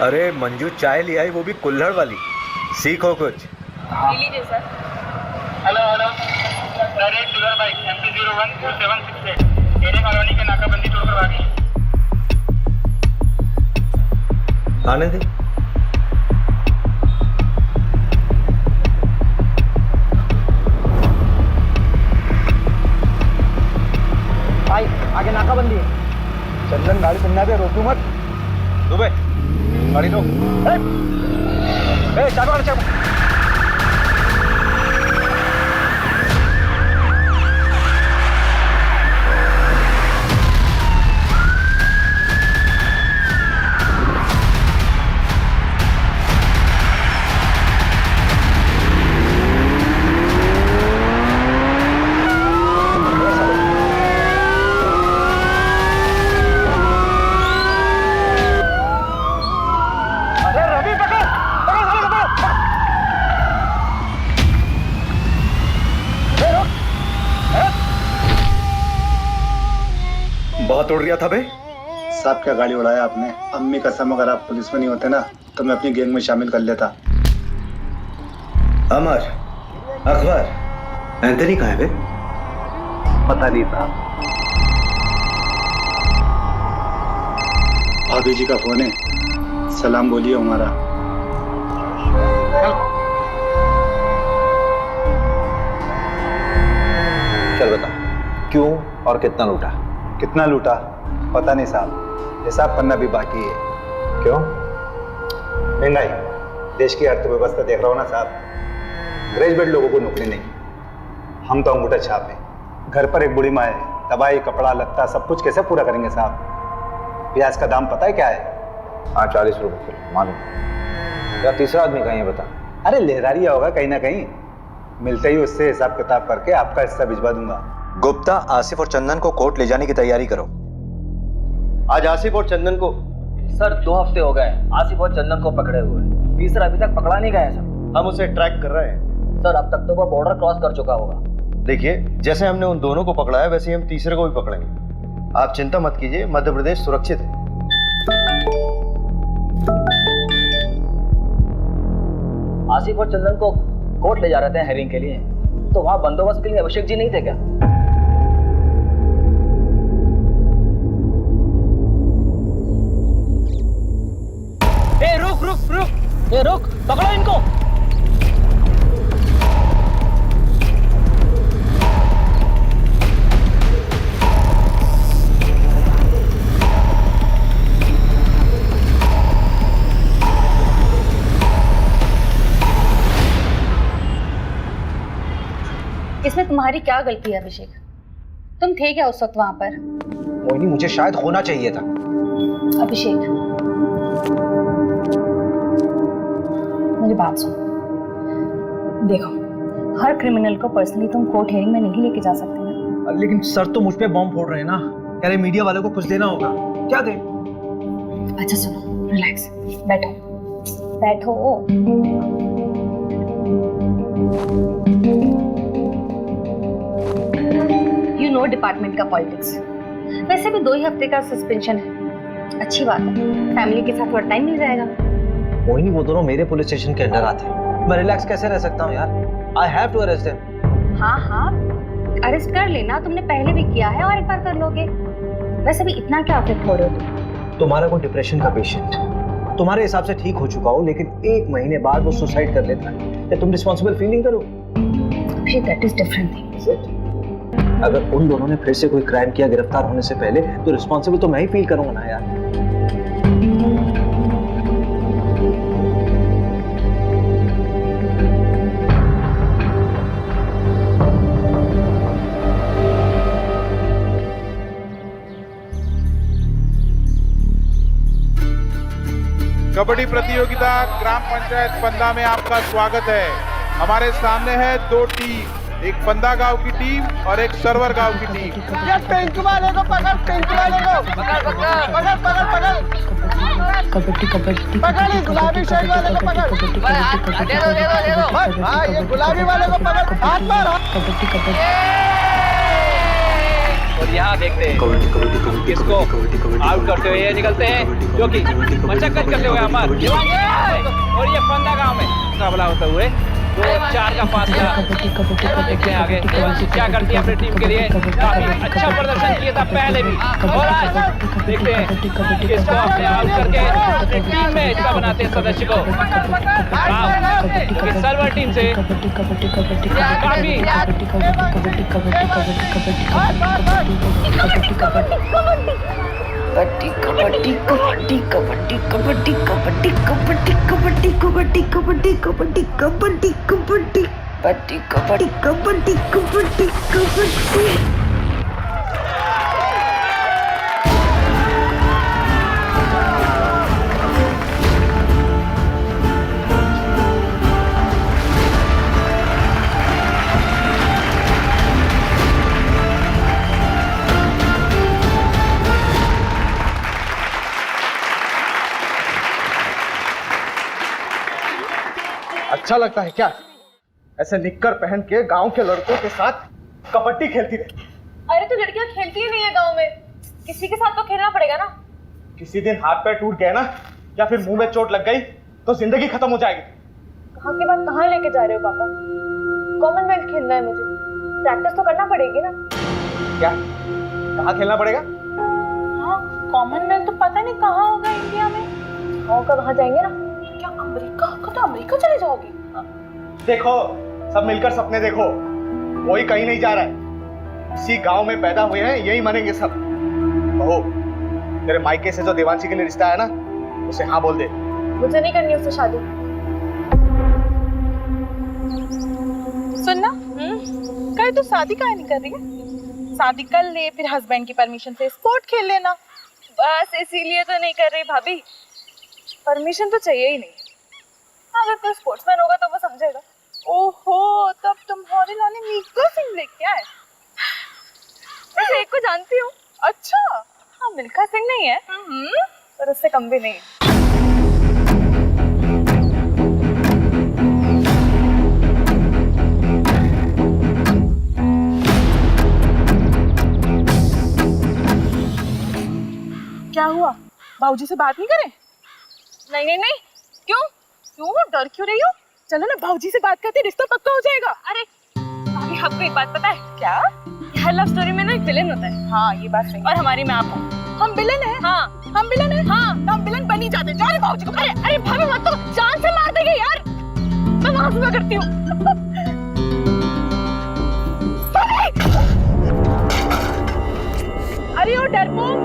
अरे मंजू चाय ले आई, वो भी कुल्हड़ वाली। सीखो कुछ। लीजिए sir. Hello hello direct sugar bike MP012768 array colony के नाकाबंदी तोड़कर भागी। आने दे। भाई आगे नाकाबंदी है। चंदन गाड़ी चलना दे, रोकू मत। दुबे गाड़ी दो। चाबी चाबी। बहुत उड़ रहा था बे। साहब क्या गाड़ी उड़ाया आपने। अम्मी कसम, अगर आप पुलिस में नहीं होते ना तो मैं अपनी गैंग में शामिल कर लेता। अमर, अकबर, एंथनी कहाँ है बे? पता नहीं था। भाभी जी का फोन है, सलाम बोलिए हमारा। चल बता, क्यों और कितना लूटा? कितना लूटा पता नहीं साहब, हिसाब करना भी बाकी है। क्यों? महंगाई, देश की अर्थव्यवस्था देख रहा हूँ ना साहब। ग्रेजुएट लोगों को नौकरी नहीं, हम तो अंगूठा छाप है। घर पर एक बूढ़ी माँ है, दवाई कपड़ा लत्ता सब कुछ कैसे पूरा करेंगे साहब। प्याज का दाम पता है क्या है? हाँ 40 रुपए किलो, मालूम। या तीसरा आदमी कहीं है बता। अरे लहरारिया होगा कहीं ना कहीं, मिलते ही उससे हिसाब किताब करके आपका हिस्सा भिजवा दूंगा। गुप्ता, आसिफ और चंदन को कोर्ट ले जाने की तैयारी करो। आज आसिफ और चंदन को सर 2 हफ्ते हो गए आसिफ और चंदन को पकड़े हुए। तीसरा अभी तक पकड़ा नहीं गया सर। हम उसे ट्रैक कर रहे हैं। सर अब तक तो वो बॉर्डर क्रॉस कर चुका होगा। देखिए, जैसे हमने उन दोनों को पकड़ा है वैसे ही हम तीसरे को भी पकड़ेंगे। आप चिंता मत कीजिए, मध्य प्रदेश सुरक्षित है। आसिफ और चंदन को कोर्ट ले जा रहे थे हेयरिंग के लिए, तो वहां बंदोबस्त के लिए अभिषेक जी नहीं थे क्या? ए रुक रुक रुक, ए रुक, पकड़ो इनको। इसमें तुम्हारी क्या गलती है अभिषेक? तुम थे क्या उस वक्त वहां पर? मोहिनी, मुझे शायद होना चाहिए था। अभिषेक मेरी बात सुन। देखो, हर क्रिमिनल को पर्सनली तुम कोर्ट हियरिंग में नहीं लेके जा सकते ना। लेकिन सर तो मुझ पे बॉम्ब फोड़ रहे हैं ना। कह रहे मीडिया वालों को कुछ देना होगा। क्या दे? अच्छा सुनो, रिलैक्स, बैठो बैठो। यू नो डिपार्टमेंट का पॉलिटिक्स। वैसे भी 2 ही हफ्ते का सस्पेंशन है, अच्छी बात है, फैमिली के साथ थोड़ा टाइम मिल जाएगा। मोहिनी, वो दोनों मेरे पुलिस स्टेशन के अंडर आते हैं। मैं रिलैक्स कैसे रह सकता हूँ यार? I have to arrest them. हाँ हाँ, अरेस्ट कर लेना, तुमने पहले भी किया है और एक बार कर लोगे। वैसे भी इतना क्या अफेक्ट हो रहे हो तुम? तुम्हारा कोई डिप्रेशन का पेशेंट तुम्हारे हिसाब से ठीक हो चुका हो, लेकिन 1 महीने बाद वो सुसाइड कर लेता है, क्या तुम रिस्पॉन्सिबल फील नहीं करो? That is different thing. अगर उन दोनों ने फिर से कोई क्राइम किया गिरफ्तार होने से पहले, तो रिस्पॉन्सिबल तो मैं ही फील करूंगा ना यार। कबड्डी प्रतियोगिता ग्राम पंचायत पंदा में आपका स्वागत है। हमारे सामने है 2 टीम, एक पंदा गांव की टीम और एक सरवर गांव की टीम। ये पिंक वाले को पकड़, पिंक वाले को पकड़ पकड़ पकड़ पकड़ पकड़ कबड्डी कबड्डी पकड़, गुलाबी शर्ट वाले को पकड़। हाँ, ये गुलाबी वाले को पकड़, हाथ मार। कबड्डी कबड्डी। और यहाँ देखते हैं किसको आउट करते हुए ये निकलते हैं जो कि मशक्कत करते हुए अमर और ये फंदा गांव में मुकाबला होते हुए 2-4 का फासला। देखते हैं आगे क्या करती है अपनी टीम के लिए। काफी अच्छा प्रदर्शन किया था पहले भी और आज देखते हैं किसको अपने आउट करके अपनी टीम में हिस्सा बनाते हैं सदस्य को। क्योंकि सर्वर टीम से काफी कबड्डी कबड्डी कबड्डी कबड्डी कबड्डी कबड्डी कबड्डी कबड्डी कबड्डी कबड्डी कबड्डी कबड्डी कबड्डी कबड्डी कबड्डी कबड्डी कबड्डी कबड्डी। अच्छा लगता है क्या ऐसे निक्कर पहन के गांव के लड़कों के साथ कबड्डी खेलती रहती? अरे तो लड़कियां खेलती ही नहीं है गांव में, किसी के साथ तो खेलना पड़ेगा ना। किसी दिन हाथ पैर टूट गए ना या फिर मुंह में चोट लग गई तो जिंदगी खत्म हो जाएगी। कहाँ के बाद कहाँ लेके जा रहे हो पापा? कॉमनवेल्थ खेलना है मुझे, प्रैक्टिस तो करना पड़ेगी ना। क्या कहाँ खेलना पड़ेगा? हाँ, कॉमनवेल्थ तो पता नहीं कहाँ होगा इंडिया में। होगा वहाँ जाएंगे ना। क्या अमेरिका का? तो अमेरिका चले जाओगे? देखो सब मिलकर सपने देखो, कोई कहीं नहीं जा रहा है। इसी गांव में पैदा हुए हैं, यही मरेंगे सब। बहू, तेरे मायके से जो देवांशी के लिए रिश्ता है ना, उसे हाँ बोल दे। मुझे नहीं करनी उससे शादी। सुनना, कल तू शादी काहे नहीं कर रही है? शादी कर ले, फिर हस्बैंड की परमिशन से स्पोर्ट खेल लेना। बस इसीलिए तो नहीं कर रही भाभी, परमिशन तो चाहिए ही नहीं। अगर कोई स्पोर्ट्समैन होगा तो वो समझेगा। ओहो, तब तुम्हारे लाने मिल्खा सिंह लेके आए। मैं एक को जानती हूँ। अच्छा, हाँ मिल्खा सिंह नहीं है, पर उससे कम भी नहीं है। क्या हुआ? बाबूजी से बात नहीं करें? नहीं नहीं नहीं, क्यों डर क्यों रही हो? चलो ना बाबूजी से बात करते, रिश्ता पक्का हो जाएगा। अरे भाभी, आपको एक बात पता है क्या? हर लव स्टोरी में ना एक विलेन होता है। हाँ ये बात सही। और हमारी में आप हो। हम विलेन हैं? हाँ हम विलेन हैं। हाँ तो हम विलेन बन ही जाते। जा रहे बाबूजी को। अरे भाभी मत, तो जान से मार देंगे यार। मैं वहां सुना करती हूँ। अरे वो डरपोक,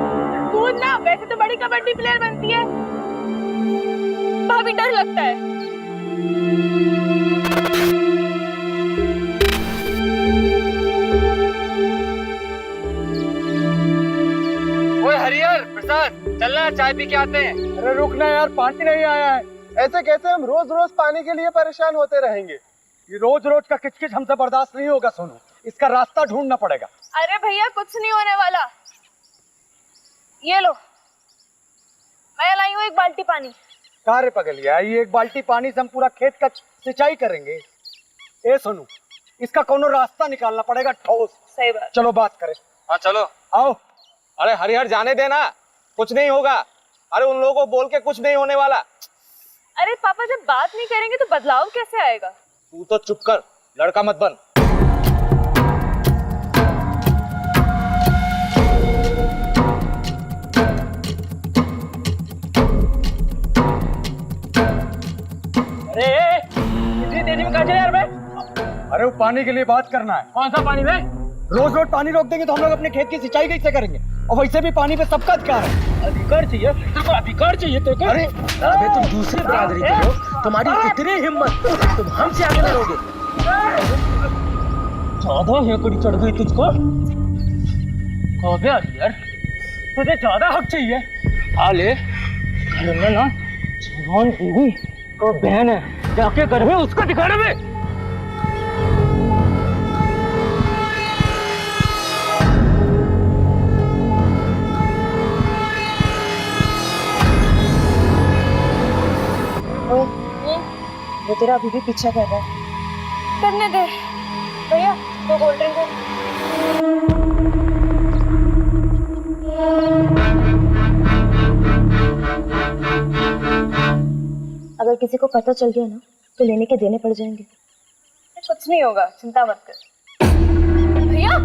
कूद ना, वैसे तो बड़ी कबड्डी प्लेयर बनती है। भाभी डर लगता है। ओए हरिहर प्रसाद, चलना चाय पी के आते हैं। अरे रुकना यार, पानी नहीं आया है। ऐसे कैसे हम रोज रोज पानी के लिए परेशान होते रहेंगे? ये रोज रोज का किचकिच हमसे बर्दाश्त नहीं होगा सोनू, इसका रास्ता ढूंढना पड़ेगा। अरे भैया कुछ नहीं होने वाला, ये लो मैं लाई हूँ एक बाल्टी पानी। कार्य पगलिया, ये एक बाल्टी पानी से हम पूरा खेत का सिंचाई करेंगे? ए सोनू, इसका कोनो रास्ता निकालना पड़ेगा ठोस। सही बात। चलो बात करें। हाँ चलो। आओ। अरे हरिहर जाने देना, कुछ नहीं होगा। अरे उन लोगों को बोल के कुछ नहीं होने वाला। अरे पापा जब बात नहीं करेंगे तो बदलाव कैसे आएगा? तू तो चुप कर, लड़का मत बन। इतनी तेजी में कहाँ चले यार? मैं अरे वो पानी के लिए बात करना है। कौन सा पानी में? रोज रोज पानी रोक देंगे तो हम लोग अपने खेत की सिंचाई कैसे करेंगे? और वैसे भी पानी पे सबका अधिकार है। अधिकार चाहिए तेरे को? अधिकार चाहिए तेरे को? अरे अबे तुम दूसरी बिरादरी के हो, तुम्हारी कितनी हिम्मत, तुम हमसे आगे लड़ोगे? ज्यादा हेकड़ी चढ़ गई तुझको। कौवे हरिहर, तुझे ज्यादा हक चाहिए। आ ले, घर में ना जवान बीवी तो बहन है, जाके घर में उसको दिखाने में। वो तेरा अभी भी पीछा कर रहा है। करने दे भैया, दो कोल्ड ड्रिंक। अगर किसी को पता चल गया ना तो लेने के देने पड़ जाएंगे। कुछ नहीं होगा, चिंता मत कर। भैया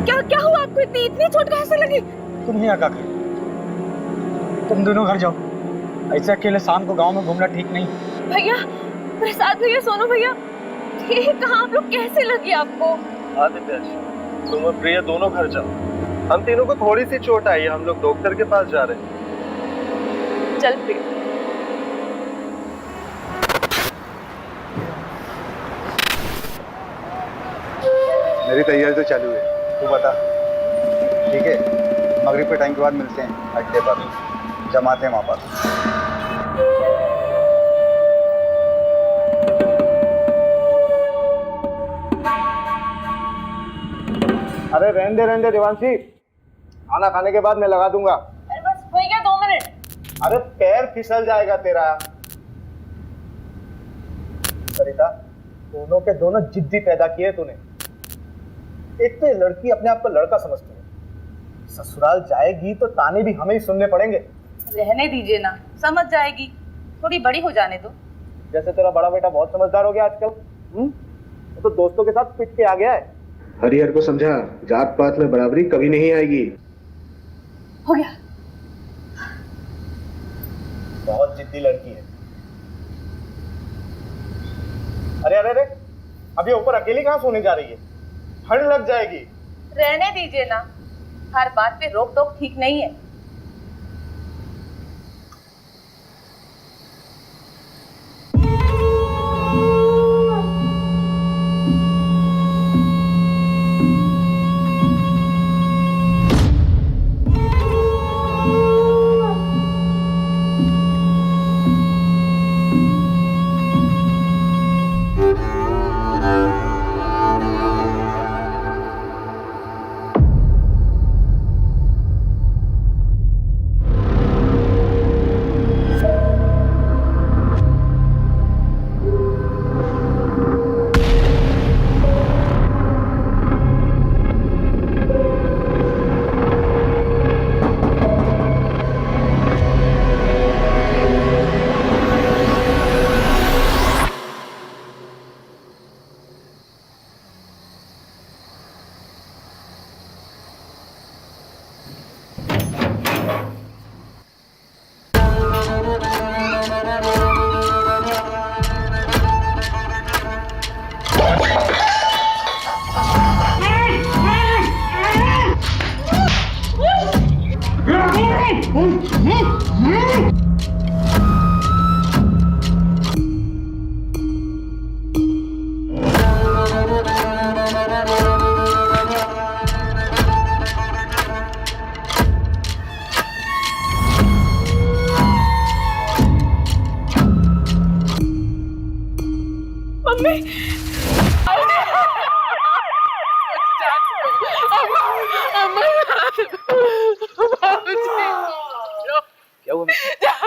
क्या क्या हुआ आपको? इतनी चोट कहाँ से लगी? तुम यहाँ क्या कर, तुम दोनों घर जाओ। ऐसे अकेले शाम को गांव में घूमना ठीक नहीं। भैया, प्रसाद भैया, सोनू भैया, ये कहाँ आप लोग? कैसे लगी आपको? आदित्य, तुम और प्रिया दोनों घर जाओ। हम तीनों को थोड़ी सी चोट आई है, हम लोग डॉक्टर के पास जा रहे हैं। चल प्रिया। मेरी तैयारी तो चालू है, तू बता। ठीक है, मगरिब के टाइम के बाद मिलते हैं अड्डे पर, जमाते हैं वहाँ पर। अरे रहने दे देवांशी, खाना खाने के बाद मैं लगा दूंगा। अरे बस हो गया 2 मिनट। अरे पैर फिसल जाएगा तेरा। सरिता, दोनों के दोनों जिद्दी पैदा किए तूने। एक तो ये लड़की अपने आप को लड़का समझती है, ससुराल जाएगी तो ताने भी हमें ही सुनने पड़ेंगे। रहने दीजिए ना, समझ जाएगी, थोड़ी बड़ी हो जाने दो। जैसे तेरा बड़ा बेटा बहुत समझदार हो गया आजकल। वो तो दोस्तों के साथ पिट के आ गया है। हरिहर को समझा, जात पात में बराबरी कभी नहीं आएगी। हो गया। बहुत जिद्दी लड़की है। अरे अरे अरे, अब ये ऊपर अकेली कहाँ सोने जा रही है? ठंड लग जाएगी। रहने दीजिए ना, हर बात पे रोक टोक ठीक नहीं है।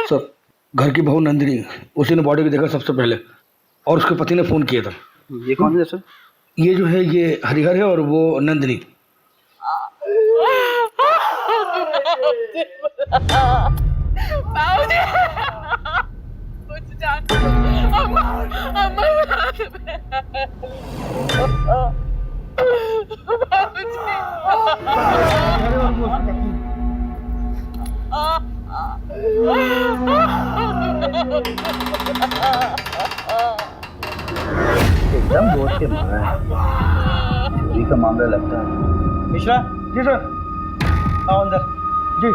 सर, घर की बहू नंदिनी, उसी ने बॉडी को देखा सबसे पहले और उसके पति ने फोन किया था। ये कौन है सर? ये जो है ये हरिहर है और वो नंदिनी। एकदम बोझ के मारा है, चोरी का मामला लगता है। मिश्रा जी सर, आओ अंदर जी।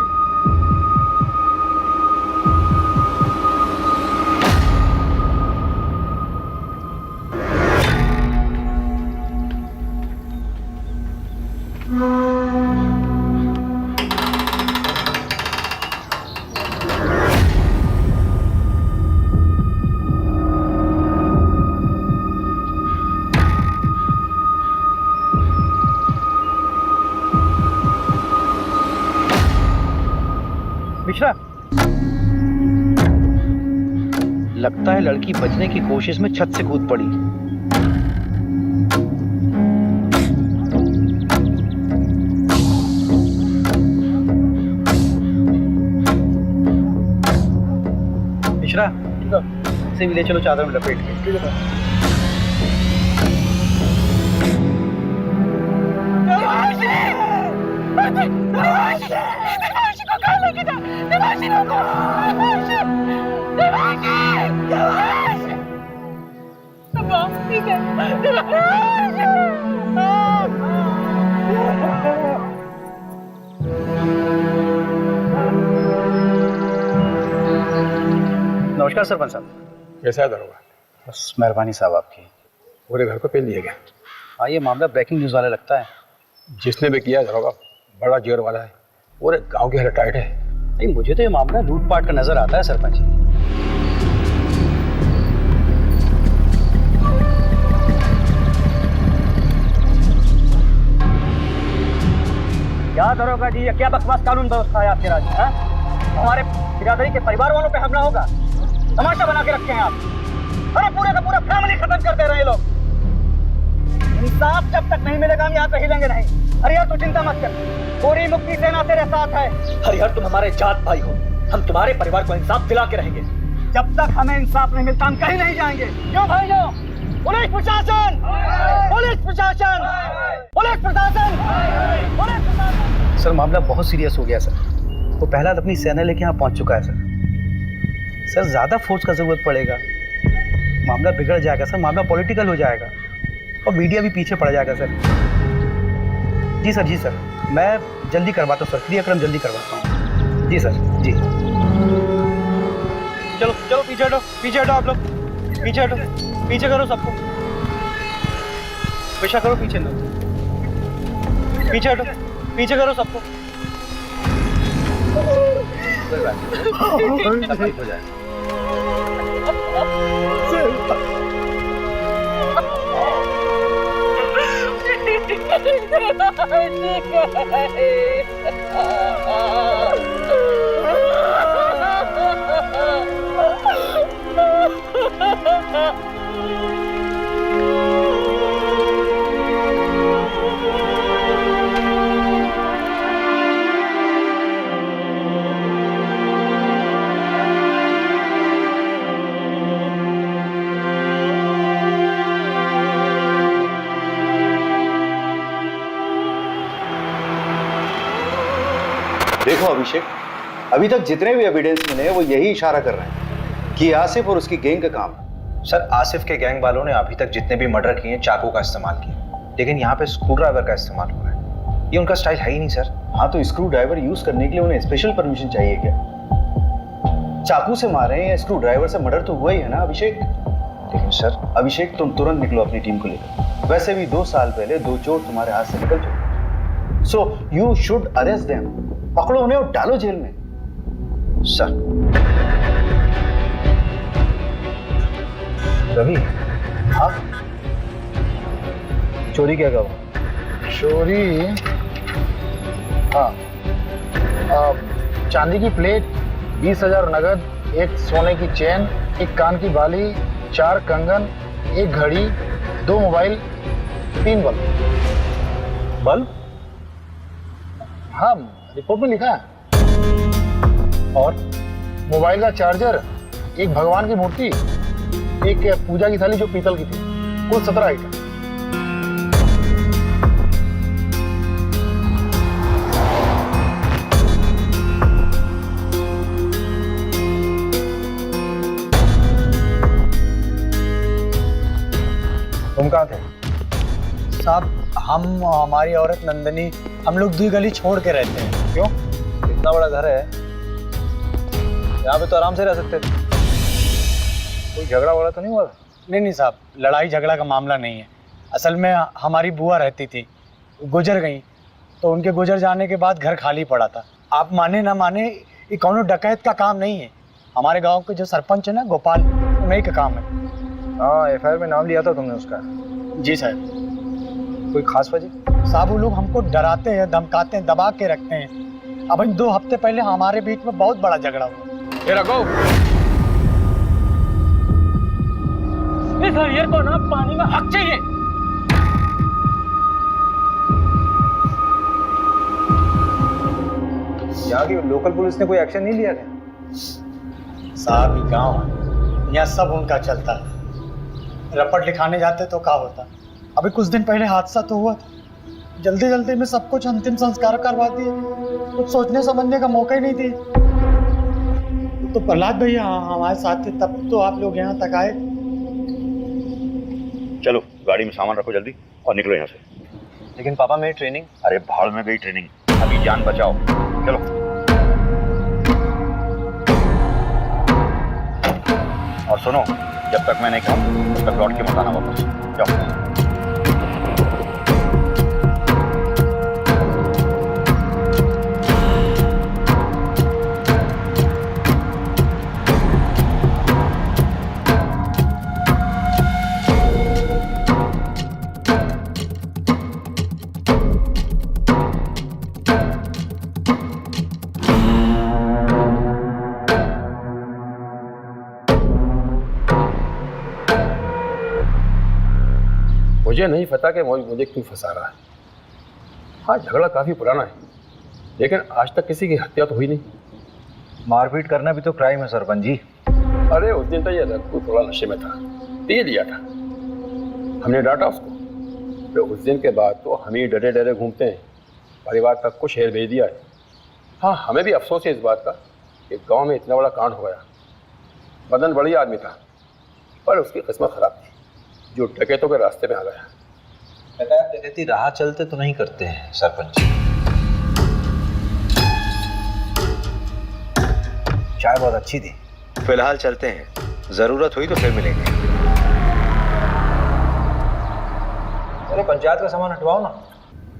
मिश्रा, लगता है लड़की बचने की कोशिश में छत से कूद पड़ी। मिश्रा से भी ले चलो चादर में लपेट के। ठीक है नमस्कार सरपंच साहब। कैसा है दरोगा? बस मेहरबानी साहब आपकी। पूरे घर को पेल दिया गया। हाँ, ये मामला ब्रेकिंग न्यूज़ वाला लगता है। जिसने भी किया दरोगा बड़ा जोर वाला है, पूरे गांव की हालत टाइट है। नहीं, मुझे तो ये मामला लूटपाट का नजर आता है सरपंच जी। क्या दरोगा जी, ये क्या बकवास कानून व्यवस्था है आपके राज्य में? हमारे बिरादरी के परिवार वालों पे हमला होगा, तमाशा बना के रखे हैं आप। अरे पूरे का पूरा फैमिली खत्म कर दे रहे हैं लोग। इंसाफ जब तक नहीं मिलेगा हम यहाँ पे हिलेंगे नहीं। हरिहर तू चिंता मत कर, पूरी मुक्ति सेना तेरे साथ है। हरिहर तुम हमारे जात भाई हो, हम तुम्हारे परिवार को इंसाफ दिला के रहेंगे। जब तक हमें इंसाफ नहीं मिलता हम कहीं नहीं जाएंगे। क्यों भाइयों? पुलिस प्रशासन, पुलिस प्रशासन, पुलिस प्रशासन, पुलिस प्रशासन। सर मामला बहुत सीरियस हो गया सर। वो पहला अपनी सेना लेके यहाँ पहुँच चुका है सर। सर ज़्यादा फोर्स का जरूरत पड़ेगा, मामला बिगड़ जाएगा सर, मामला पॉलिटिकल हो जाएगा और मीडिया भी पीछे पड़ जाएगा सर। जी सर, जी सर, मैं जल्दी करवाता हूँ सर, क्रियाक्रम जल्दी करवाता हूँ। जी सर, जी। चलो चलो पीछे हटो, पीछे हटो आप लोग, पीछे हटो, पीछे करो सबको, पेशा करो पीछे लो, पीछे हटो, पीछे करो सबको। हो जाए। देखो अभिषेक, अभी तक जितने भी एविडेंस मिले हैं वो यही इशारा कर रहे हैं कि आसिफ और उसकी गैंग का काम है। सर, आसिफ के गैंग वालों ने अभी तक जितने भी मर्डर किए हैं चाकू का इस्तेमाल किया, लेकिन यहाँ पे स्क्रू ड्राइवर का इस्तेमाल हुआ है। ये उनका स्टाइल है ही नहीं सर। हाँ, तो स्क्रू ड्राइवर यूज करने के लिए उन्हें स्पेशल परमिशन चाहिए क्या? चाकू से मारे या स्क्रू ड्राइवर से मर्डर तो हुआ ही है ना अभिषेक? लेकिन सर, अभिषेक तुम तुरंत निकलो अपनी टीम को लेकर। वैसे भी 2 साल पहले 2 चोर तुम्हारे हाथ से निकल चुके, so you should arrest them. पकड़ो उन्हें और डालो जेल में। सर रवि, हाँ चोरी क्या कहो? चोरी, हाँ, चांदी की प्लेट, 20,000 नगद, 1 सोने की चेन, 1 कान की बाली, 4 कंगन, 1 घड़ी, 2 मोबाइल, 3 बल्ब। बल्ब? हाँ, रिपोर्ट में लिखा है। और मोबाइल का चार्जर, 1 भगवान की मूर्ति, 1 पूजा की थाली जो पीतल की थी, कुल 17 आइटम। तुम कहाँ थे? साहब हम, हमारी औरत नंदनी, हम लोग 2 गली छोड़ के रहते हैं। क्यों? इतना बड़ा घर है, यहाँ पे तो आराम से रह सकते थे। कोई झगड़ा वगड़ा तो नहीं हुआ? नहीं साहब, लड़ाई झगड़ा का मामला नहीं है। असल में हमारी बुआ रहती थी, गुजर गई, तो उनके गुजर जाने के बाद घर खाली पड़ा था। आप माने ना माने, ये कौनो डकैत का काम नहीं है। हमारे गांव के जो सरपंच है ना गोपाल, उन्हीं का काम है। हाँ, एफआईआर में नाम लिया था तुमने उसका। जी साहब। कोई खास वजह? साहब वो लोग हमको डराते हैं, धमकाते हैं, दबा के रखते हैं। अब 2 हफ्ते पहले हमारे बीच में बहुत बड़ा झगड़ा हुआ। ये रखो। इस हरियर को ना पानी में हक चाहिए। यहाँ की लोकल पुलिस ने कोई एक्शन नहीं लिया क्या? साहब ये गाँव है, यहाँ सब उनका चलता है। रपट लिखाने जाते तो क्या होता। अभी कुछ दिन पहले हादसा तो हुआ था, जल्दी जल्दी में सब कुछ अंतिम संस्कार करवा दिए, कुछ सोचने समझने का मौका ही नहीं दिए। तो प्रहलाद भैया हमारे साथ थे, तब तो आप लोग यहाँ तक आए। चलो गाड़ी में सामान रखो जल्दी और निकलो यहाँ से। लेकिन पापा मेरी ट्रेनिंग। अरे भाड़ में गई ट्रेनिंग, अभी जान बचाओ। चलो और सुनो, जब तक मैं नहीं कहूँ तब तक लौट के मत आना वापस। जाओ। मुझे नहीं पता कि मुझे क्यों फंसा रहा है। हाँ, झगड़ा काफी पुराना है, लेकिन आज तक किसी की हत्या तो हुई नहीं। मारपीट करना भी तो क्राइम है सरपंच जी। अरे उस दिन तो ये लड़का थोड़ा नशे में था, पी लिया था, हमने डांटा उसको। तो उस दिन के बाद तो हम ही डरे डरे घूमते हैं, परिवार तक को शहर भेज दिया है। हाँ, हमें भी अफसोस है इस बात का कि गांव में इतना बड़ा कांड हो गया। मदन बढ़िया आदमी था, पर उसकी किस्मत खराब थी, जो डकैतों के रास्ते में आ गया। डकैती राह चलते तो नहीं करते हैं सरपंच जी। चाय बहुत अच्छी थी। फिलहाल चलते हैं, जरूरत हुई तो फिर मिलेंगे। अरे पंचायत का सामान हटवाओ ना।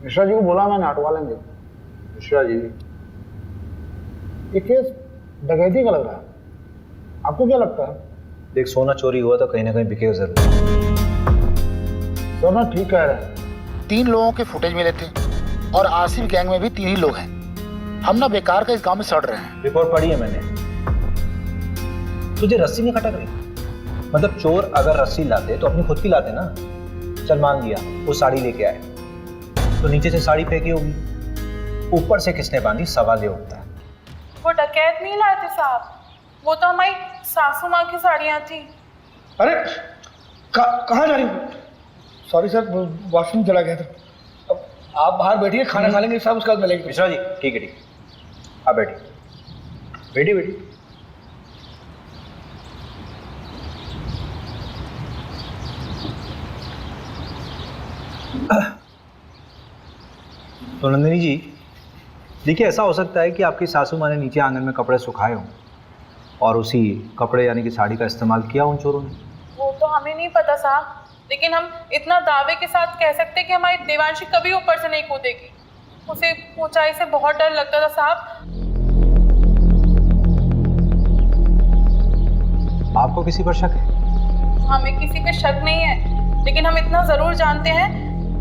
मिश्रा जी को बोला मैंने, हटवा लेंगे। मिश्रा जी, ये केस डकैती का लग रहा है, आपको क्या लगता है? देख, सोना चोरी हुआ तो कहीं ना कहीं बिकेगा जरूर। सर ना ठीक कह रहे हैं। 3 लोगों के फुटेज मिले थे और आसिफ गैंग में भी 3 ही लोग हैं। हम ना बेकार का इस गांव में सड़ रहे हैं। रिपोर्ट पढ़ी है मैंने। तुझे रस्सी नहीं खटक रही? मतलब चोर अगर रस्सी लाते तो अपनी खुद की लाते ना। चल मान लिया वो साड़ी लेके आए, तो नीचे से साड़ी फेंकी होगी, ऊपर से किसने बांधी, सवाल ये उठता है। वो डकैत नहीं लाए थे साहब, वो तो हमारी सासू माँ की साड़ियाँ थी। अरे कहाँ जा रही हो? सॉरी सर, वॉशरूम चला गया था। अब आप बाहर बैठिए, खाना खा लेंगे सब, उसके बाद मिलेंगे। मिश्रा जी ठीक है, ठीक है, आप बैठिए। बैठिए बैठिए। तो नंदिनी जी देखिए, ऐसा हो सकता है कि आपकी सासू माँ ने नीचे आंगन में कपड़े सुखाए हों और उसी कपड़े यानी कि साड़ी का इस्तेमाल किया उन चोरों ने। वो तो हमें नहीं पता साहब, लेकिन हम इतना दावे के साथ कह सकते हैं कि हमारी देवांशी कभी ऊपर से नहीं कूदेगी। उसे ऊंचाई से बहुत डर लगता था साहब। आपको किसी पर शक है? हमें किसी पे शक नहीं है, लेकिन हम इतना जरूर जानते हैं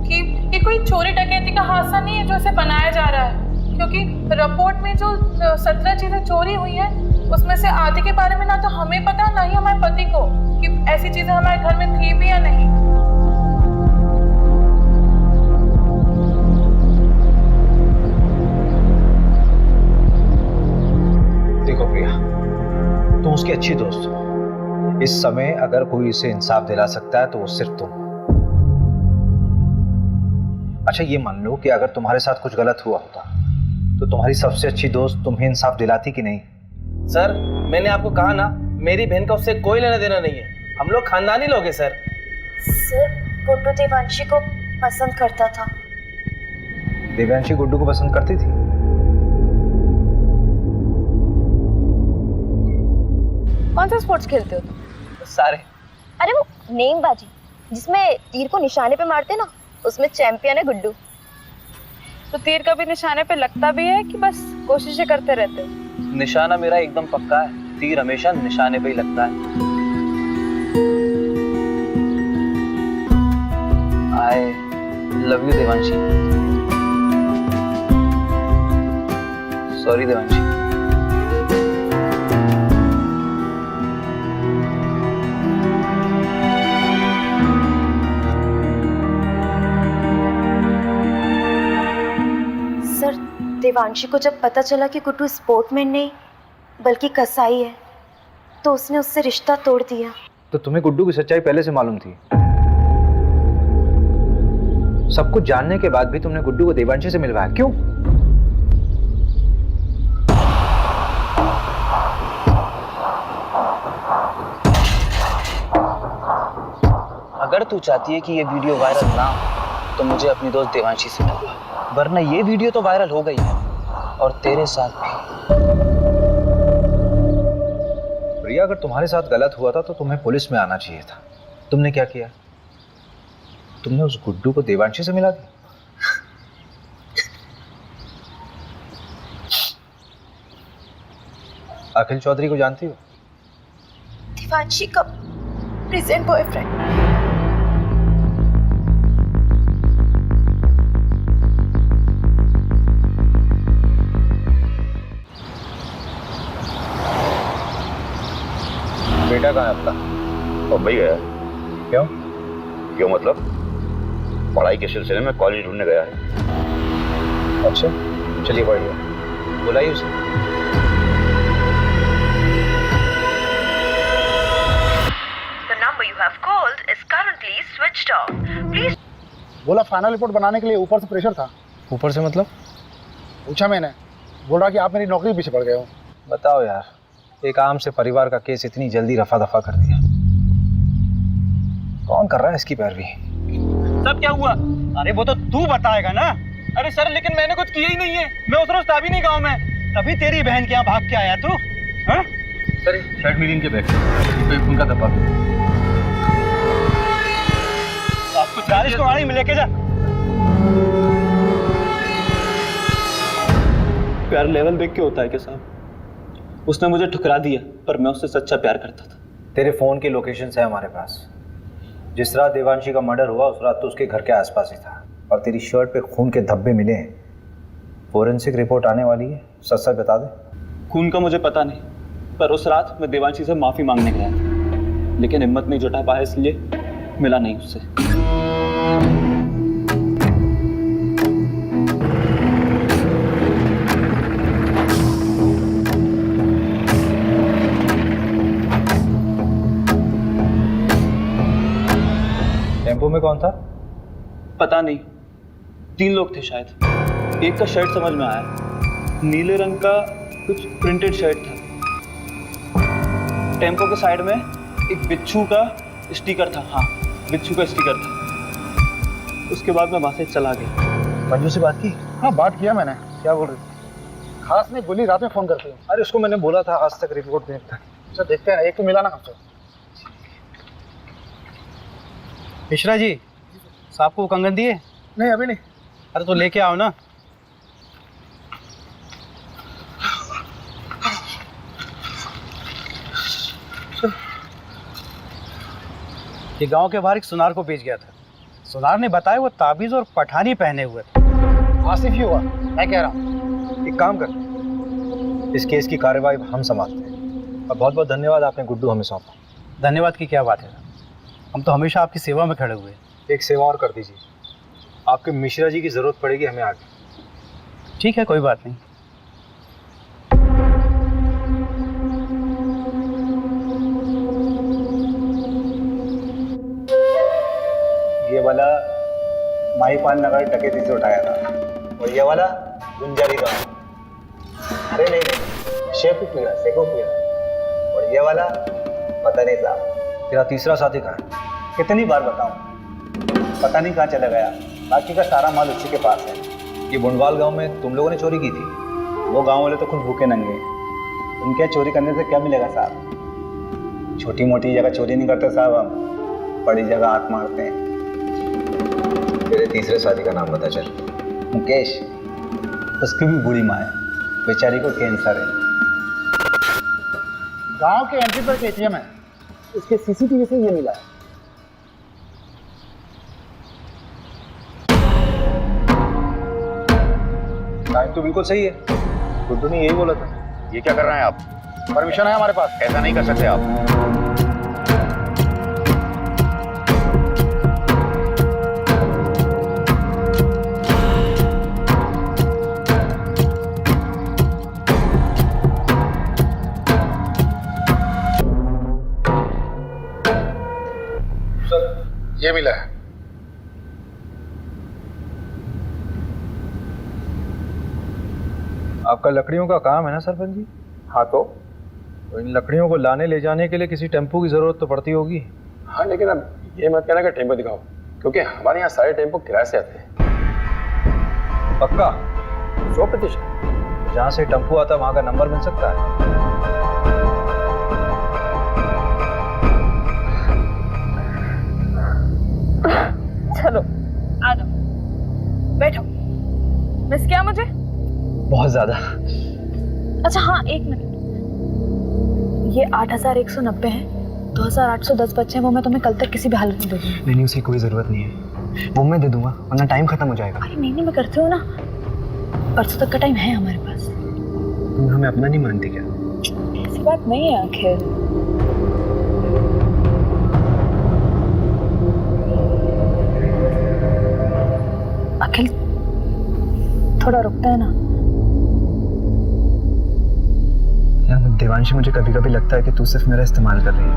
कि ये कोई चोरी डकैती का हादसा नहीं है जो इसे बनाया जा रहा है, क्योंकि रिपोर्ट में जो 17 चीजें चोरी हुई हैं उसमें से आधे के बारे में ना तो हमें पता, ना ही हमारे पति को कि ऐसी चीजें हमारे घर में थी भी या नहीं। देखो प्रिया, तुम उसकी अच्छी दोस्त हो। इस समय अगर कोई इसे इंसाफ दिला सकता है तो वो सिर्फ तुम। अच्छा ये मान लो कि अगर तुम्हारे साथ कुछ गलत हुआ होता तो तुम्हारी सबसे अच्छी दोस्त तुम्हें इंसाफ दिलाती कि नहीं? सर मैंने आपको कहा ना, मेरी बहन का उससे कोई लेना देना नहीं है, हम लोग खानदानी लोग हैं सर। सर गुड्डू देवांशी को पसंद करता था। देवांशी गुड्डू को पसंद करती थी? कौन सा स्पोर्ट्स खेलते हो तुम? सारे। अरे वो नेमबाजी जिसमें तीर को निशाने पे मारते ना, उसमें चैंपियन है गुड्डू। तो तीर कभी निशाने पे लगता भी है कि बस कोशिशें करते रहते हो? निशाना मेरा एकदम पक्का है, तीर हमेशा निशाने पे ही लगता है। I love you Devanshi. Sorry Devanshi. Devanshi को जब पता चला कि गुड्डू स्पोर्टमैन नहीं बल्कि कसाई है, तो उसने उससे रिश्ता तोड़ दिया। तो तुम्हें गुड्डू की सच्चाई पहले से मालूम थी? सब कुछ जानने के बाद भी तुमने गुड्डू को देवांशी से मिलवाया, क्यों? अगर तू चाहती है कि ये वीडियो वायरल ना हो तो मुझे अपनी दोस्त देवांशी से मिलवा, वरना ये वीडियो तो वायरल हो गई है और तेरे साथ भी। प्रिया, अगर तुम्हारे साथ गलत हुआ था तो तुम्हें पुलिस में आना चाहिए था। तुमने क्या किया? तुमने उस गुड्डू को देवांशी से मिला दिया। अखिल चौधरी को जानती हो? देवांशी का प्रेजेंट बॉयफ्रेंड। बेटा कहाँ है अपना? मुंबई गया है। क्यों? क्यों मतलब पढ़ाई के सिलसिले में कॉलेज ढूंढने गया है। अच्छा, चलिए बढ़िया, बुलाइए उसे। The number you have called is currently switched off. Please. बोला फाइनल रिपोर्ट बनाने के लिए ऊपर से प्रेशर था। ऊपर से मतलब? पूछा मैंने, बोल रहा कि आप मेरी नौकरी पीछे पड़ गए हो। बताओ यार, एक आम से परिवार का केस इतनी जल्दी रफा दफा कर दिया। कौन कर रहा है इसकी पैरवी? सब क्या हुआ? अरे वो तो तू बताएगा ना। अरे सर, लेकिन मैंने कुछ किया ही नहीं है। मैं उस रोज था भी नहीं गाँव में, तभी तेरी बहन के यहाँ भाग के आया तू। हाँ? सर, शर्ट मिलीन के बैग तो उनका दबा आपको 40 को गाड़ी में लेके जा। प्यार लेवल देख के होता है क्या साहब? उसने मुझे ठुकरा दिया, पर मैं उससे सच्चा प्यार करता था। तेरे फोन के लोकेशंस है हमारे पास। जिस रात देवांशी का मर्डर हुआ उस रात तो उसके घर के आसपास ही था, और तेरी शर्ट पे खून के धब्बे मिले हैं। फोरेंसिक रिपोर्ट आने वाली है, सच सच बता दे। खून का मुझे पता नहीं, पर उस रात मैं देवांशी से माफी मांगने गया था, लेकिन हिम्मत नहीं जुटा पाया, इसलिए मिला नहीं उससे। टेम्पो में कौन था? पता नहीं, 3 लोग थे शायद। एक का शर्ट समझ में आया, नीले रंग का कुछ प्रिंटेड शर्ट था। टेम्पो के साइड में एक बिच्छू का स्टिकर था। हाँ, बिच्छू का स्टिकर था। उसके बाद मैं वहां से चला गया। मंजू से बात की? हाँ, बात किया मैंने। क्या बोल रही? खास नहीं बोली, रात में फोन करती हूँ। अरे उसको मैंने बोला था आज तक रिपोर्ट देखता। अच्छा, देखते हैं, एक तो मिला ना हमसे। मिश्रा जी, साहब को कंगन दिए? नहीं, अभी नहीं। अरे तो लेके आओ ना। ये गांव के बाहर एक सुनार को बेच गया था। सुनार ने बताया वो ताबीज और पठानी पहने हुए थे। आसिफ ही हुआ, मैं कह रहा हूँ। एक काम कर, इस केस की कार्यवाही हम संभालते हैं। और बहुत बहुत धन्यवाद, आपने गुड्डू हमें सौंपा। धन्यवाद की क्या बात है, हम तो हमेशा आपकी सेवा में खड़े हुए। एक सेवा और कर दीजिए, आपके मिश्रा जी की जरूरत पड़ेगी हमें आगे। ठीक है, कोई बात नहीं। ये वाला माहीपाल नगर डकैती से उठाया था, और ये वाला गुंजारी गांव। अरे नहीं, शेखुपुरा। और ये वाला पता नहीं साहब। तेरा तीसरा साथी कहाँ है? कितनी बार बताऊं, पता नहीं कहाँ चला गया। बाकी का सारा माल उसी के पास है। ये बुंडवाल गांव में तुम लोगों ने चोरी की थी? वो गांव वाले तो खुद भूखे नंगे, उनके चोरी करने से क्या मिलेगा साहब? छोटी मोटी जगह चोरी नहीं करते साहब, हम बड़ी जगह आंख मारते हैं। तेरे तीसरे साथी का नाम बता चल। मुकेश, उसकी भी बुरी माँ है, बेचारी को कैंसर है। गांव के एंट्री पर एटीएम है, उसके सीसीटीवी से ये मिला है। टाइम तो बिल्कुल सही है, गुड्डू ने यही बोला था। ये क्या कर रहे हैं आप? परमिशन है हमारे पास। ऐसा नहीं कर सकते आप। ये मिला है। आपका लकड़ियों का काम है ना सरपंच जी? हाँ तो इन लकड़ियों को लाने ले जाने के लिए किसी टेम्पो की जरूरत तो पड़ती होगी। हाँ, लेकिन अब ये मत कहना कि टेम्पो दिखाओ, क्योंकि हमारे यहाँ सारे टेम्पो किराए से आते हैं। पक्का? 100%। जहाँ से टेम्पो आता है वहाँ का नंबर मिल सकता है? चलो आ जाओ, बैठो। मिस किया मुझे? बहुत ज्यादा। अच्छा हाँ, एक मिनट। ये 8190 है, 2810 बच्चे हैं, वो मैं तुम्हें कल तक किसी भी हालत में दे दूंगी। नहीं, उसकी कोई जरूरत नहीं है, वो मैं दे दूंगा, वरना टाइम खत्म हो जाएगा। अरे नहीं, मैं करती हूँ ना, परसों तक का टाइम है हमारे पास। तुम हमें अपना नहीं मानती क्या? ऐसी बात नहीं है आखिर। अखिल थोड़ा रुकता है ना। यार देवांशी, मुझे कभी कभी लगता है कि तू सिर्फ मेरा इस्तेमाल कर रही है।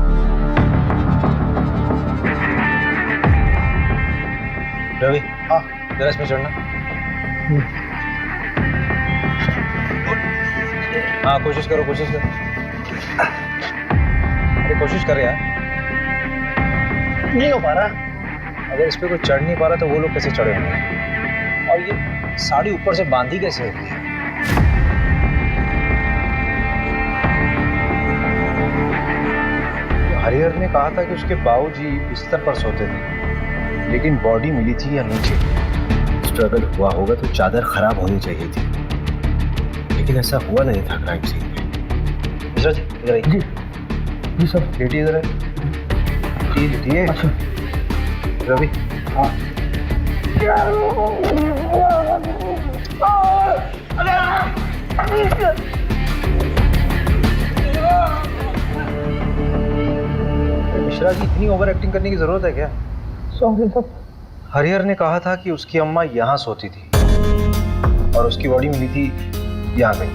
रवि, हाँ जरा इसमें चढ़ना। हाँ कोशिश करो, कोशिश करो। अरे कोशिश कर यार। नहीं हो पा रहा। अगर इस पे कोई चढ़ नहीं पा रहा तो वो लोग कैसे चढ़े होंगे? और ये साड़ी ऊपर से बांधी कैसे होती है? हरिहर ने कहा था कि उसके बाबूजी बिस्तर पर सोते थे, लेकिन बॉडी मिली थी या नीचे। स्ट्रगल हुआ होगा तो चादर खराब होनी चाहिए थी, लेकिन ऐसा हुआ नहीं था क्राइम सीन में। मिश्रा जी इधर आइए। जी सर। लेटिए इधर है। लेटिए। अच्छा। रवि। हाँ। मिश्रा जी, इतनी ओवर एक्टिंग करने की जरूरत है क्या? Sorry sir. हरिहर ने कहा था कि उसकी अम्मा यहाँ सोती थी और उसकी बॉडी मिली थी यहाँ पे।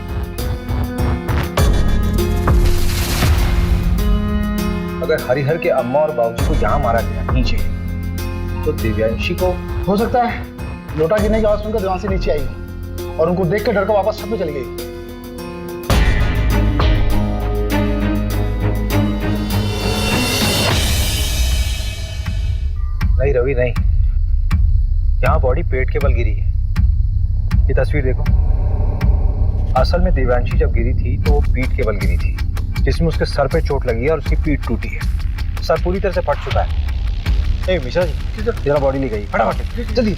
अगर हरिहर के अम्मा और बाबूजी को यहाँ मारा गया नीचे, तो दिव्यांशी को हो सकता है लोटा गिरने की आवाज सुनकर देवांशी नीचे आई और उनको देख के डर कर वापस छत में चली गई। नहीं रवि नहीं, यहाँ बॉडी पेट के बल गिरी है। ये तस्वीर देखो। असल में दिव्यांशी जब गिरी थी तो वो पीठ के बल गिरी थी, जिसमें उसके सर पे चोट लगी है और उसकी पीठ टूटी है। सर पूरी तरह से फट चुका है। ए मिश्रा जी, जरा बॉडी ले गई फटाफट, जल्दी।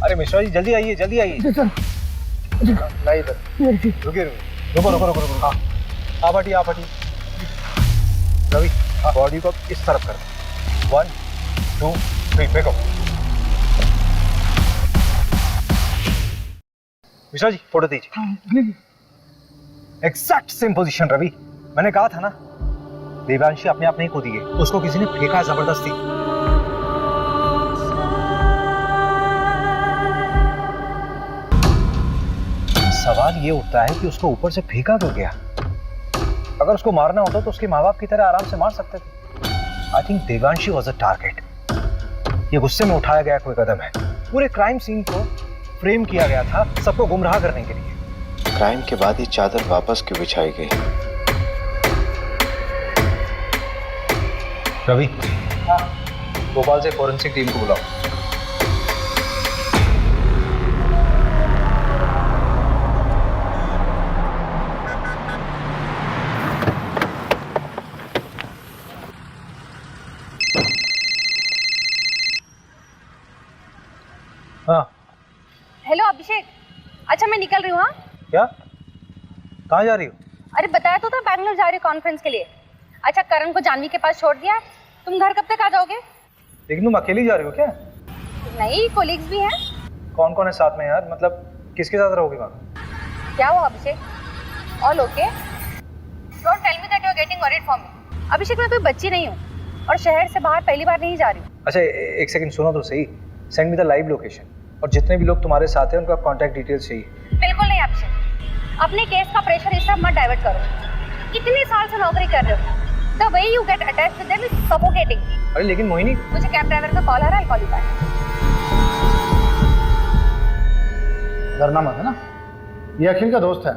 अरे मिश्रा जी जल्दी आइए, जल्दी आइए। नहीं इधर रुकिए, रुको रुको रुको रुको। हाँ आप हटिए, आप हटिए। रवि बॉडी को इस तरफ कर। 1 2 3 फेंको। मिश्रा जी फोटो दीजिए। Exact same position Ravi. मैंने कहा था ना, देवांशी अपने आप नहीं कूदी है, उसको किसी ने फेंका है जबरदस्ती। सवाल ये उठता है कि उसको ऊपर से फेंका क्यों गया? अगर उसको मारना होता तो उसके माँ बाप की तरह आराम से मार सकते थे। I think Devanshi was a target. ये गुस्से में उठाया गया कोई कदम है। पूरे क्राइम सीन को फ्रेम किया गया था सबको गुमराह करने के लिए। क्राइम के बाद ये चादर वापस क्यों बिछाई गई? रवि, भोपाल से फोरेंसिक टीम को बुलाओ। हाँ हेलो अभिषेक। अच्छा मैं निकल रही हूँ। हाँ क्या? कहाँ जा रही हो? अरे बताया तो था बैंगलोर जा रही हूँ कॉन्फ्रेंस के लिए। अच्छा करण को जानवी के पास छोड़ दिया। तुम घर कब तक आ जाओगे? लेकिन तुम अकेली जा रही हो क्या? नहीं, कोलिग्स भी हैं। कौन कौन है साथ में यार? मतलब किसके साथ रहोगे वहाँ? क्या हुआ Abhishek? All okay? Don't tell me that you are getting worried for me. Abhishek मैं कोई बच्ची नहीं हूँ और शहर से बाहर पहली बार नहीं जा रही हूँ। अच्छा एक सेकंड सुनो तो सही। Send me the live location और जितने भी लोग तुम्हारे साथ हैं उनका कांटेक्ट डिटेल्स चाहिए। बिल्कुल नहीं अभिषेक, अपने केस का प्रेशर इस तरफ मत डाइवर्ट करो। इतने साल से नौकरी कर रहे हो, the way you get attached with them is suffocating. अरे लेकिन मोहिनी, मुझे कैब ड्राइवर का कॉल आ रहा है, I'll call you back. डरना मत है ना, ये अखिल का दोस्त है,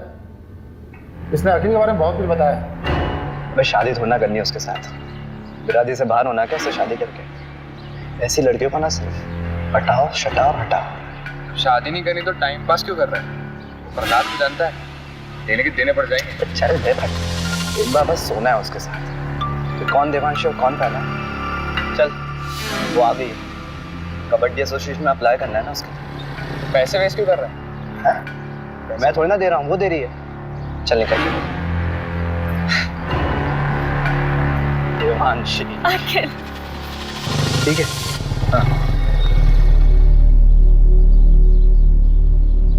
इसने अखिल के बारे में बहुत कुछ बताया। मैं शादी थोड़ा ना करनी है उसके साथ, बिरादरी से बाहर होना क्या उससे शादी करके। ऐसी लड़कियों को ना सिर्फ हटाओ शटाओ हटाओ। शादी नहीं करनी तो टाइम पास क्यों कर रहा है? प्रहलाद भी जानता है देने के देने पड़ जाएंगे। चल दे भाई, एक बार बस सोना है उसके साथ। तो कौन देवांशी और कौन पहला? चल वो आ गई, कबड्डी एसोसिएशन में अप्लाई करना है ना उसके। पैसे वेस्ट क्यों कर रहा है? मैं थोड़ी ना दे रहा हूँ, वो दे रही है। चल निकल। देवांशी अखिल ठीक है। हाँ।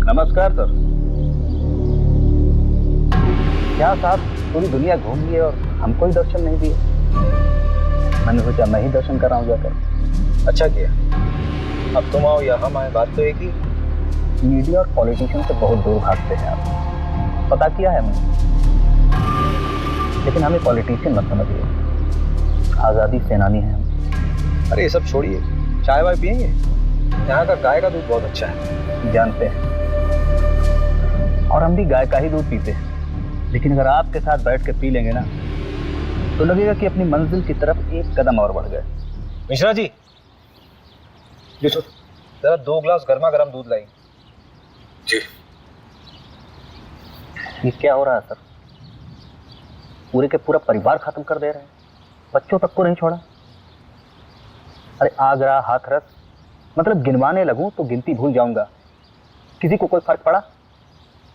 नमस्कार सर। क्या साहब पूरी दुनिया घूम लिए और हमको ही दर्शन नहीं दिए? मैंने सोचा मैं ही दर्शन कर रहा हूँ जाकर। अच्छा किया, अब तुम आओ या हम आए, बात तो एक ही। मीडिया और पॉलिटिशियन से बहुत दूर भागते हैं आप, पता किया है मैंने। लेकिन हमें पॉलिटिशियन मत समझिए, आज़ादी सेनानी हैं हम। अरे ये सब छोड़िए, चाय वाय पियेंगे? यहाँ का गाय का दूध बहुत अच्छा है। जानते हैं, और हम भी गाय का ही दूध पीते हैं। लेकिन अगर आपके साथ बैठ के पी लेंगे ना, तो लगेगा कि अपनी मंजिल की तरफ एक कदम और बढ़ गए। मिश्रा जी, जरा 2 ग्लास गर्मा गर्म दूध लाई। जी। ये क्या हो रहा है सर? पूरे के पूरा परिवार खत्म कर दे रहे हैं, बच्चों तक को नहीं छोड़ा। अरे आगरा हाथरस, मतलब गिनवाने लगूं तो गिनती भूल जाऊंगा। किसी को कोई फर्क पड़ा?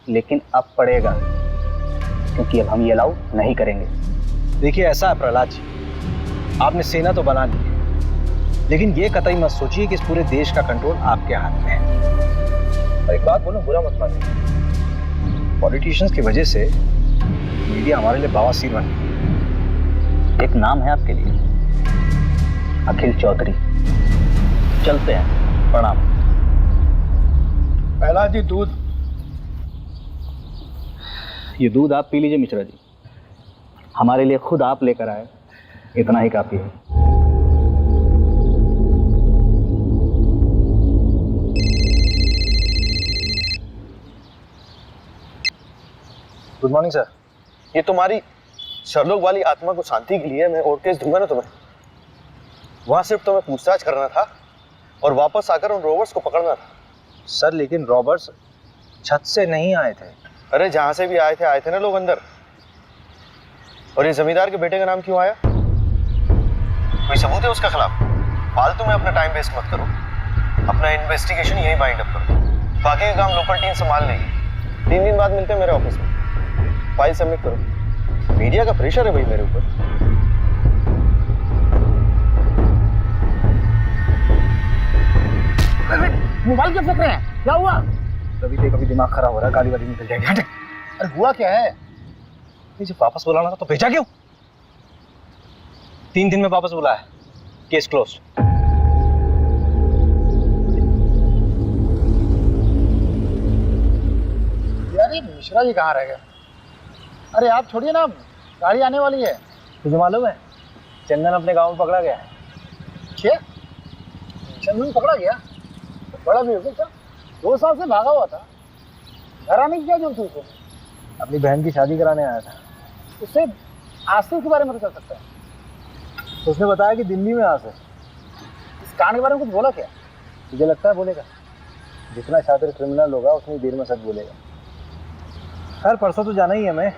लेकिन अब पड़ेगा, क्योंकि अब हम ये अलाउ नहीं करेंगे। देखिए ऐसा है प्रहलाद जी, आपने सेना तो बना ली है, लेकिन ये कतई मत सोचिए कि इस पूरे देश का कंट्रोल आपके हाथ में है। और एक बात बोलूं, बुरा मत मानिए, पॉलिटिशियंस की वजह से मीडिया हमारे लिए बवासीर बन गई। एक नाम है आपके लिए, अखिल चौधरी। चलते हैं, प्रणाम। पहला जी दूध। ये दूध आप पी लीजिए मिश्रा जी, हमारे लिए खुद आप लेकर आए, इतना ही काफी है। Good morning sir. ये तुम्हारी सरलोक वाली आत्मा को शांति के लिए मैं और केस दूंगा ना तुम्हें। वहां सिर्फ तुम्हें पूछताछ करना था और वापस आकर उन रॉबर्ट्स को पकड़ना था। सर लेकिन रॉबर्ट्स छत से नहीं आए थे। अरे जहां से भी आए थे ना लोग अंदर। और ये जमींदार के बेटे का नाम क्यों आया? कोई सबूत है उसके खिलाफ? फालतू में अपना टाइम वेस्ट मत करो, अपना इन्वेस्टिगेशन यही बाइंड अप करो। बाकी का काम लोकल टीम संभाल लेगी। 3 दिन बाद मिलते हैं मेरे ऑफिस में, फाइल सबमिट करो। मीडिया का प्रेशर है भाई मेरे ऊपर। मोबाइल क्यों फेंक रहे हैं? क्या हुआ? कभी दिमाग खराब हो रहा है, गाली वाली निकल जाएगी। हट। अरे हुआ क्या है? जब वापस बुलाना था तो भेजा क्यों? 3 दिन में वापस बुलाया, केस क्लोज। यार ये मिश्रा जी कहाँ रह गए? अरे आप छोड़िए ना, गाड़ी आने वाली है। तुझे मालूम है चंदन अपने गांव में पकड़ा गया है। क्या? चंदन पकड़ा गया? बड़ा भी हो गया। 2 साल से भागा हुआ था, घर आने की क्या जरूरत थी उसे? अपनी बहन की शादी कराने आया था। उससे आसिफ के बारे में तो कर सकता है। तो उसने बताया कि दिल्ली में आस है। इस कांड के बारे में कुछ बोला क्या? तुझे लगता है बोलेगा? जितना शातिर क्रिमिनल होगा उतनी देर में सच बोलेगा। खैर परसों तो जाना ही है, मैं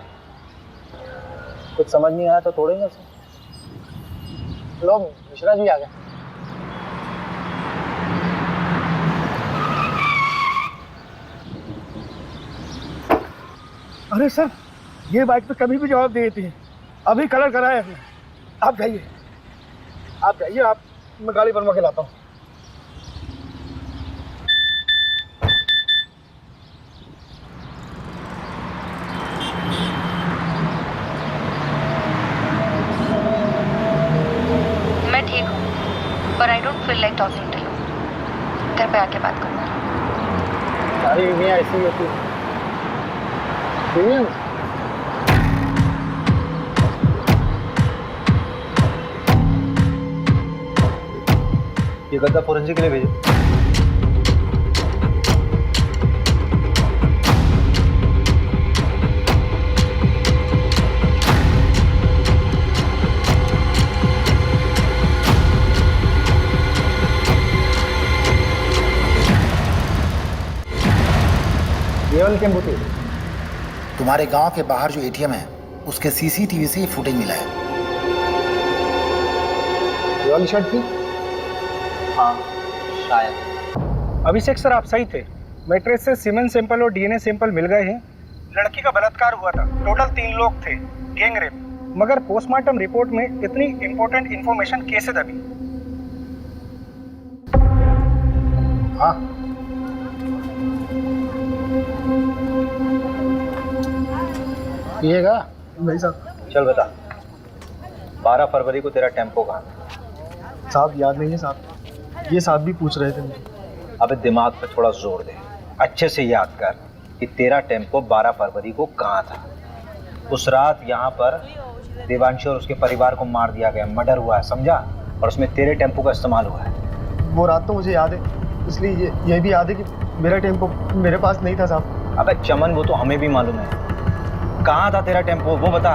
कुछ समझ नहीं आया तो तोड़ेंगे उसे। लो मिश्रा जी आ गए। अरे सर, ये बाइक पे कभी भी जवाब दे देती है। अभी कलर कराया है। आप जाइए, आप मैं गाड़ी बनवा के लाता हूँ। मैं ठीक हूँ, पर I don't feel like talking to you. घर पे आके बात करूँगा। सारी बीवियाँ ऐसी होती हैं। ये गद्दा फोरेंसिक के लिए भेजो। तुम्हारे गांव के बाहर जो एटीएम है उसके सीसीटीवी से ये फुटेज मिला है। ये वाली शर्ट थी? हाँ शायद। अभिषेक सर, आप सही थे। मैट्रेस से सीमेंट सैंपल और डीएनए सैंपल मिल गए हैं। लड़की का बलात्कार हुआ था। टोटल 3 लोग थे, गैंग रेप। मगर पोस्टमार्टम रिपोर्ट में इतनी इंपॉर्टेंट इंफॉर्मेशन कैसे दबी? हाँ, पिएगा? नहीं साहब। चल बता, 12 फरवरी को तेरा टेम्पो कहाँ था? साहब याद नहीं है साहब, ये साहब भी पूछ रहे थे मुझे। अबे दिमाग पे थोड़ा जोर दे, अच्छे से याद कर कि तेरा टेम्पो 12 फरवरी को कहाँ था। उस रात यहाँ पर देवांशी और उसके परिवार को मार दिया गया, मर्डर हुआ है, समझा? और उसमें तेरे टेम्पो का इस्तेमाल हुआ है। वो रात तो मुझे याद है, इसलिए ये भी याद है कि मेरा टेम्पो मेरे पास नहीं था साहब। अबे चमन, वो तो हमें भी मालूम है। कहाँ था तेरा टेम्पो, वो बता।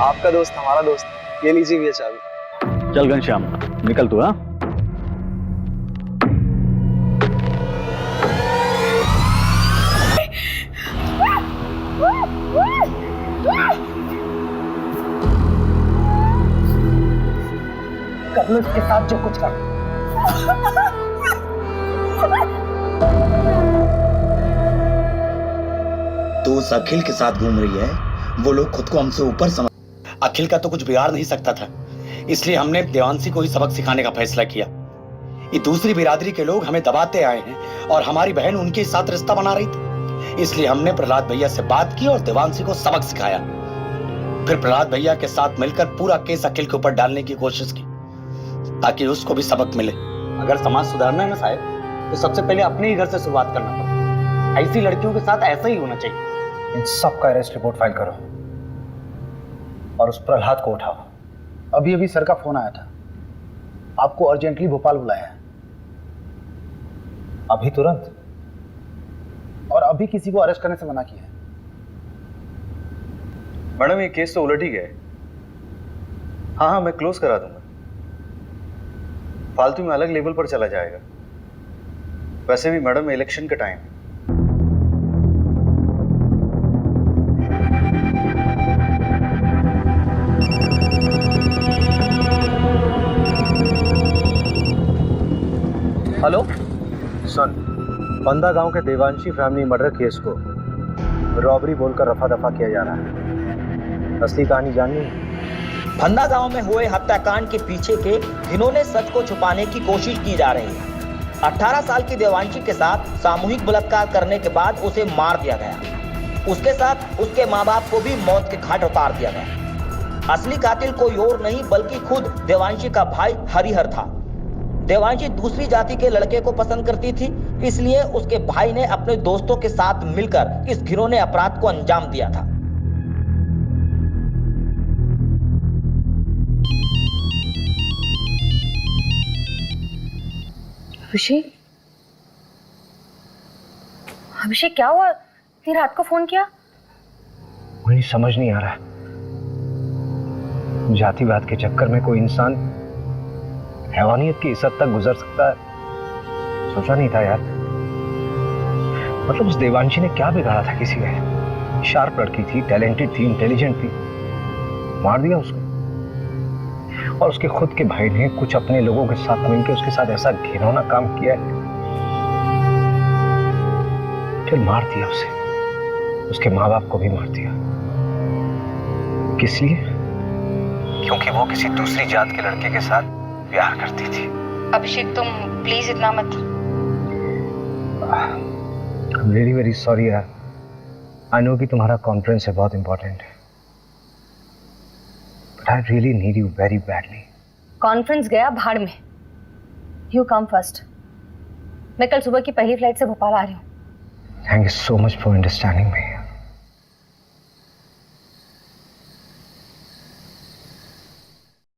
आपका दोस्त हमारा दोस्त, ये लीजिए भैया चाबी। चल घनश्याम, निकल तू। हाँ, कर लो इसके साथ जो कुछ कर। तो उस अखिल के साथ घूम रही है, वो लोग खुद को हमसे ऊपर समझ। अखिल का तो कुछ बिगाड़ नहीं सकता था, इसलिए हमने देवांशी को ही सबक सिखाने का फैसला किया। ये दूसरी बिरादरी के लोग हमें दबाते आए हैं और हमारी बहन उनके साथ रिश्ता बना रही थी, इसलिए हमने प्रहलाद भैया से बात की और देवांशी को सबक सिखाया। फिर प्रहलाद भैया के साथ मिलकर पूरा केस अखिल के ऊपर डालने की कोशिश की ताकि उसको भी सबक मिले। अगर समाज सुधारना है ना साहब, तो सबसे पहले अपने ही घर से शुरुआत करना पड़ता। ऐसी लड़कियों के साथ ऐसा ही होना चाहिए। इन सब का अरेस्ट रिपोर्ट फाइल करो और उस प्रहलाद को उठाओ। अभी अभी सर का फोन आया था, आपको अर्जेंटली भोपाल बुलाया है। अभी तुरंत? और अभी किसी को अरेस्ट करने से मना किया है। मैडम ये केस तो उलट ही गया है। हाँ, मैं क्लोज करा दूंगा। फालतू में अलग लेवल पर चला जाएगा। वैसे भी मैडम इलेक्शन का टाइम है। हेलो सुन, बंदा गांव के देवांशी फैमिली मर्डर केस को रॉबरी बोलकर रफा दफा किया जा रहा है। असली कहानी जाननी है? फंदा गांव में हुए हत्याकांड के पीछे के घिनौने सच को छुपाने की कोशिश की जा रही है। 18 साल की देवांशी के साथ सामूहिक बलात्कार करने के बाद उसे मार दिया गया। उसके साथ उसके माँ बाप को भी मौत के घाट उतार दिया गया। असली कातिल कोई और नहीं बल्कि खुद देवांशी का भाई हरिहर था। देवांशी दूसरी जाति के लड़के को पसंद करती थी, इसलिए उसके भाई ने अपने दोस्तों के साथ मिलकर इस घिनौने अपराध को अंजाम दिया था। अभिषेक, अभिषेक क्या हुआ? फिर रात को फोन किया? मुझे समझ नहीं आ रहा है, जातिवाद के चक्कर में कोई इंसान हैवानियत की इस हद तक गुजर सकता है, सोचा नहीं था यार। मतलब उस देवांशी ने क्या बिगाड़ा था किसी का? शार्प लड़की थी, टैलेंटेड थी, इंटेलिजेंट थी, मार दिया उसको। और उसके खुद के भाई ने कुछ अपने लोगों के साथ मिलकर उसके साथ ऐसा घिनौना काम किया है, फिर मार दिया उसे, उसके माँ बाप को भी मार दिया। किस लिए? क्योंकि वो किसी दूसरी जात के लड़के के साथ प्यार करती थी। अभिषेक तुम प्लीज इतना मत। I'm really very sorry यार। I know कि तुम्हारा कॉन्फ्रेंस है, बहुत इंपॉर्टेंट है, but I really need you very badly। Conference गया भाड़ में। You come first। मैं कल सुबह की पहली फ्लाइट से भोपाल आ रही हूँ। Thank you so much for understanding me।